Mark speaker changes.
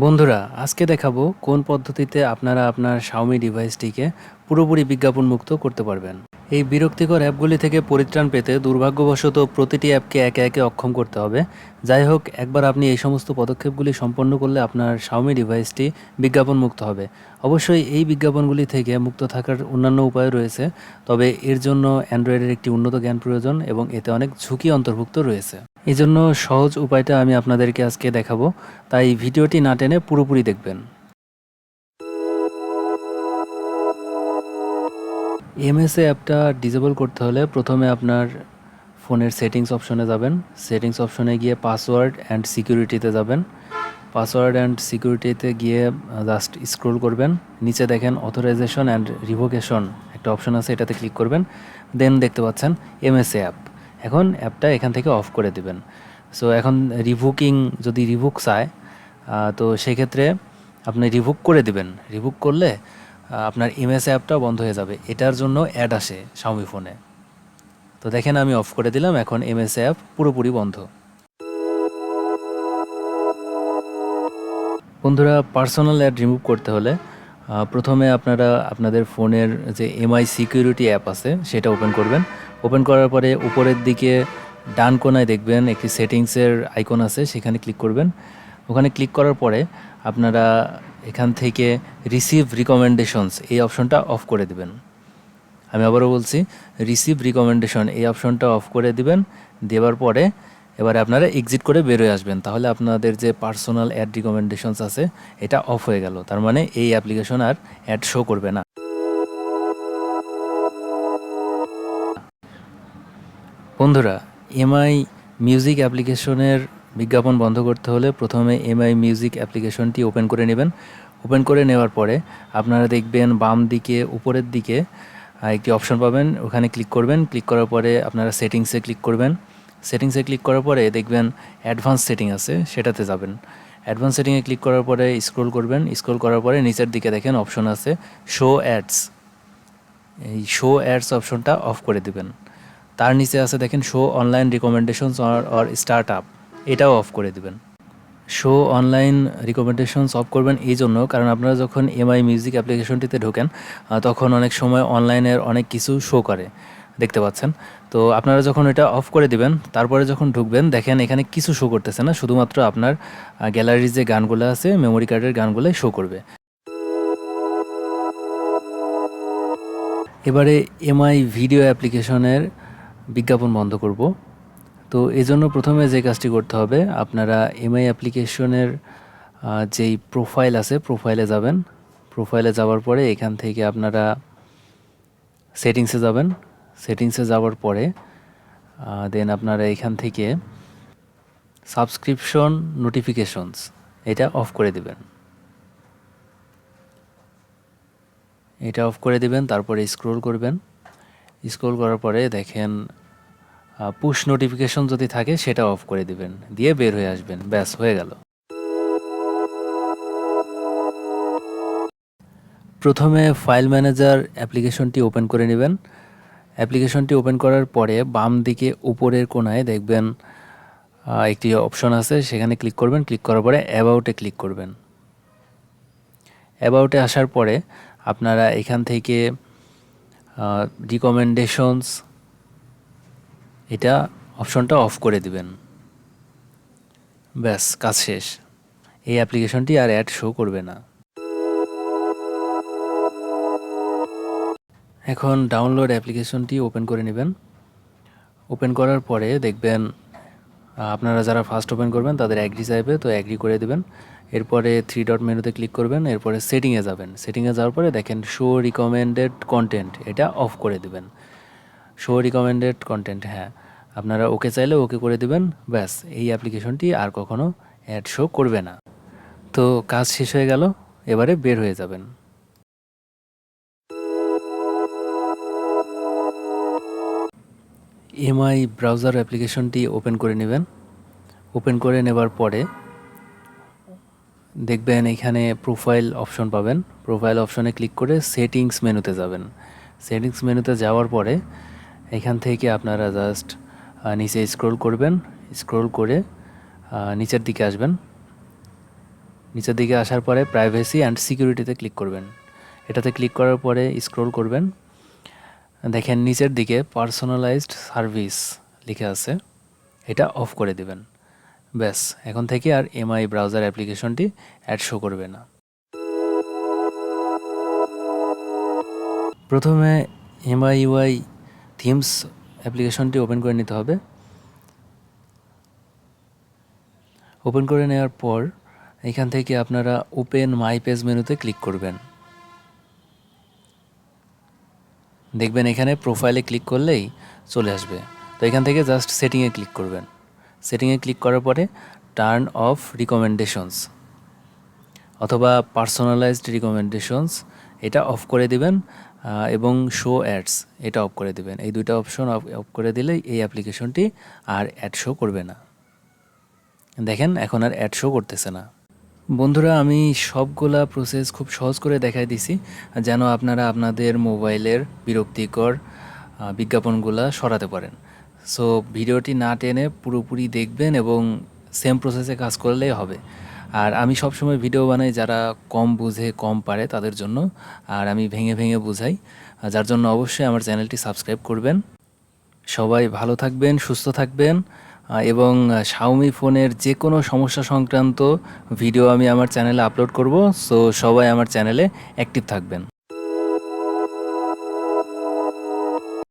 Speaker 1: বন্ধুরা, আজকে দেখাবো কোন পদ্ধতিতে আপনারা আপনার Xiaomi ডিভাইসটিকে পুরোপুরি বিজ্ঞাপন মুক্ত করতে পারবেন। এই বিরক্তিকর অ্যাপগুলি থেকে পরিত্রাণ পেতে দুর্ভাগ্যবশত প্রতিটি অ্যাপকে একে একে অক্ষম করতে হবে। যাই হোক, একবার আপনি এই সমস্ত পদক্ষেপগুলি সম্পন্ন করলে আপনার Xiaomi ডিভাইসটি বিজ্ঞাপন মুক্ত হবে। অবশ্যই এই বিজ্ঞাপনগুলি থেকে মুক্ত থাকার অন্যান্য উপায় রয়েছে, তবে এর জন্য অ্যান্ড্রয়েডের একটি উন্নত জ্ঞান প্রয়োজন এবং এতে অনেক ঝুঁকি অন্তর্ভুক্ত রয়েছে। এই জন্য সহজ উপায়টা আমি আপনাদেরকে আজকে দেখাবো, তাই ভিডিওটি না টেনে পুরোপুরি দেখবেন। MSA অ্যাপটা ডিসেবল করতে হলে প্রথমে আপনার ফোনের সেটিংস অপশনে যাবেন। সেটিংস অপশনে গিয়ে পাসওয়ার্ড অ্যান্ড সিকিউরিটিতে যাবেন। পাসওয়ার্ড অ্যান্ড সিকিউরিটিতে গিয়ে জাস্ট স্ক্রল করবেন। নিচে দেখেন অথরাইজেশন অ্যান্ড রিভোকেশন একটা অপশন আছে, এটাতে ক্লিক করবেন। দেন দেখতে পাচ্ছেন MSA অ্যাপ। এখন অ্যাপটা এখান থেকে অফ করে দিবেন। সো এখন যদি রিভুক চায় তো সেক্ষেত্রে আপনি রিভুক করে দিবেন। রিভুক করলে আপনার MSA অ্যাপটা বন্ধ হয়ে যাবে। এটার জন্য অ্যাড আসে Xiaomi ফোনে। তো দেখেন আমি অফ করে দিলাম, এখন MSA অ্যাপ পুরোপুরি বন্ধ। বন্ধুরা, পার্সোনাল অ্যাড রিমুভ করতে হলে প্রথমে আপনারা আপনাদের ফোনের যে MI সিকিউরিটি অ্যাপ আছে সেটা ওপেন করবেন। ওপেন করার পরে উপরের দিকে ডান কোণায় দেখবেন একটি সেটিংসের আইকন আছে, সেখানে ক্লিক করবেন। ওখানে ক্লিক করার পরে আপনারা এখান থেকে রিসিভ রিকমেন্ডেশনস এই অপশনটা অফ করে দিবেন। আমি আবারও বলছি, রিসিভ রিকমেন্ডেশন এই অপশনটা অফ করে দিবেন। দেওয়ার পরে এবারে আপনারা এক্সিট করে বেরোয় আসবেন। তাহলে আপনাদের যে পার্সোনাল অ্যাড রিকমেন্ডেশনস আছে এটা অফ হয়ে গেল। তার মানে এই অ্যাপ্লিকেশন আর অ্যাড শো করবে না। বন্ধুরা, MI মিউজিক অ্যাপ্লিকেশনের বিজ্ঞাপন বন্ধ করতে হলে প্রথমে MI মিউজিক অ্যাপ্লিকেশনটি ওপেন করে নেবেন। ওপেন করে নেওয়ার পরে আপনারা দেখবেন বাম দিকে উপরের দিকে একটি অপশন পাবেন, ওখানে ক্লিক করবেন। ক্লিক করার পরে আপনারা সেটিংসে ক্লিক করবেন। সেটিংসে ক্লিক করার পরে দেখবেন অ্যাডভান্স সেটিং আছে, সেটাতে যাবেন। অ্যাডভান্স সেটিংয়ে ক্লিক করার পরে স্ক্রল করবেন। স্ক্রল করার পরে নিচের দিকে দেখেন অপশন আছে শো অ্যাডস। এই শো অ্যাডস অপশনটা অফ করে দিবেন। তার নিচে আছে দেখেন show online recommendations or start up, এটাও অফ করে দিবেন। শো অনলাইন রিকমেন্ডেশনস অফ করবেন এই জন্য, কারণ আপনারা যখন MI মিউজিক অ্যাপ্লিকেশনটিতে ঢোকেন তখন অনেক সময় অনলাইনের অনেক কিছু শো করে, দেখতে পাচ্ছেন। তো আপনারা যখন এটা অফ করে দিবেন, তারপরে যখন ঢুকবেন দেখেন এখানে কিছু শো করতেছে না, শুধুমাত্র আপনার গ্যালারির যে গানগুলো আছে মেমোরি কার্ডের গানগুলোই শো করবে। এবারে MI ভিডিও অ্যাপ্লিকেশনের বিজ্ঞাপন বন্ধ করব। তো এজন্য প্রথমে যে কাজটি করতে হবে, আপনারা MI অ্যাপ্লিকেশনের যেই প্রোফাইল আছে প্রোফাইলে যাবেন। প্রোফাইলে যাওয়ার পরে এখান থেকে আপনারা সেটিংসে যাবেন। সেটিংসে যাওয়ার পরে দেন আপনারা এখান থেকে সাবস্ক্রিপশন নোটিফিকেশনস এটা অফ করে দিবেন। এটা অফ করে দিবেন, তারপরে স্ক্রল করবেন। স্ক্রল করার পরে দেখেন পুশ নোটিফিকেশন যদি থাকে সেটা অফ করে দিবেন, দিয়ে বের হয়ে আসবেন। ব্যাস, হয়ে গেল। প্রথমে ফাইল ম্যানেজার অ্যাপ্লিকেশনটি ওপেন করে নেবেন। অ্যাপ্লিকেশনটি ওপেন করার পরে বাম দিকে উপরের কোণায় দেখবেন একটি অপশন আছে, সেখানে ক্লিক করবেন। ক্লিক করার পরে অ্যাবাউটে ক্লিক করবেন। অ্যাবাউটে আসার পরে আপনারা এখান থেকে রিকমেন্ডেশনস এটা অপশনটা অফ করে দিবেন। ব্যাস, কাজ শেষ। এই অ্যাপ্লিকেশনটি আর অ্যাড শো করবে না। এখন ডাউনলোড অ্যাপ্লিকেশনটি ওপেন করে নেবেন। ওপেন করার পরে দেখবেন আপনারা যারা ফার্স্ট ওপেন করবেন তাদের অ্যাগ্রি চাইবে, তো অ্যাগ্রি করে দেবেন। এরপরে 3 ডট মেনুতে ক্লিক করবেন। এরপরে সেটিংয়ে যাবেন। সেটিংয়ে যাওয়ার পরে দেখেন শো রিকমেন্ডেড কন্টেন্ট এটা অফ করে দেবেন। শো রিকমেন্ডেড কন্টেন্ট, হ্যাঁ, আপনারা ওকে চাইলে ওকে করে দিবেন। ব্যাস, এই অ্যাপ্লিকেশনটি আর কখনো অ্যাড শো করবে না। তো কাজ শেষ হয়ে গেল, এবারে বের হয়ে যাবেন। MI ব্রাউজার অ্যাপ্লিকেশনটি ওপেন করে নেবেন। ওপেন করে নেবার পরে দেখবেন এখানে প্রোফাইল অপশন পাবেন। প্রোফাইল অপশনে ক্লিক করে সেটিংস মেনুতে যাবেন। সেটিংস মেনুতে যাওয়ার পরে এখান থেকে আপনারা জাস্ট নিচে স্ক্রল করবেন। স্ক্রল করে নিচের দিকে আসবেন। নিচের দিকে আসার পরে প্রাইভেসি অ্যান্ড সিকিউরিটিতে ক্লিক করবেন। এটাতে ক্লিক করার পরে স্ক্রল করবেন, দেখেন নিচের দিকে পার্সোনালাইজড সার্ভিস লিখে আছে, এটা অফ করে দেবেন। ব্যাস, এখন থেকে আর এমআই ব্রাউজার অ্যাপ্লিকেশনটি অ্যাড শো করবে না। প্রথমে MIUI থিমস অ্যাপ্লিকেশনটি ওপেন করে নিতে হবে। ওপেন করে নেওয়ার পর এখান থেকে আপনারা ওপেন মাই পেজ মেনুতে ক্লিক করবেন। দেখবেন এখানে প্রোফাইলে ক্লিক করলেই চলে আসবে। তো এখান থেকে জাস্ট সেটিংয়ে ক্লিক করবেন। সেটিংয়ে ক্লিক করার পরে টার্ন অফ রিকমেন্ডেশনস অথবা পার্সোনালাইজড রিকমেন্ডেশনস এটা অফ করে দিবেন, এবং শো অ্যাডস এটা অফ করে দিবেন। এই দুইটা অপশন অফ করে দিলেই এই অ্যাপ্লিকেশনটি আর অ্যাড শো করবে না। দেখেন এখন আর অ্যাড শো করতেছে না। বন্ধুরা, আমি সবগুলা প্রসেস খুব সহজ করে দেখাই দিছি যেন আপনারা আপনাদের মোবাইলের বিরক্তিকর বিজ্ঞাপনগুলা সরাতে পারেন। সো ভিডিওটি না টেনে পুরোপুরি দেখবেন এবং সেম প্রসেসে কাজ করলেই হবে। আর আমি সবসময় ভিডিও বানাই যারা কম বুঝে কম পারে তাদের জন্য, আর আমি ভেঙে ভেঙে বুঝাই, যার জন্য অবশ্যই আমার চ্যানেলটি সাবস্ক্রাইব করবেন। সবাই ভালো থাকবেন, সুস্থ থাকবেন, এবং Xiaomi ফোনের যে কোনো সমস্যা সংক্রান্ত ভিডিও আমি আমার চ্যানেলে আপলোড করব। সো সবাই আমার চ্যানেলে অ্যাক্টিভ থাকবেন।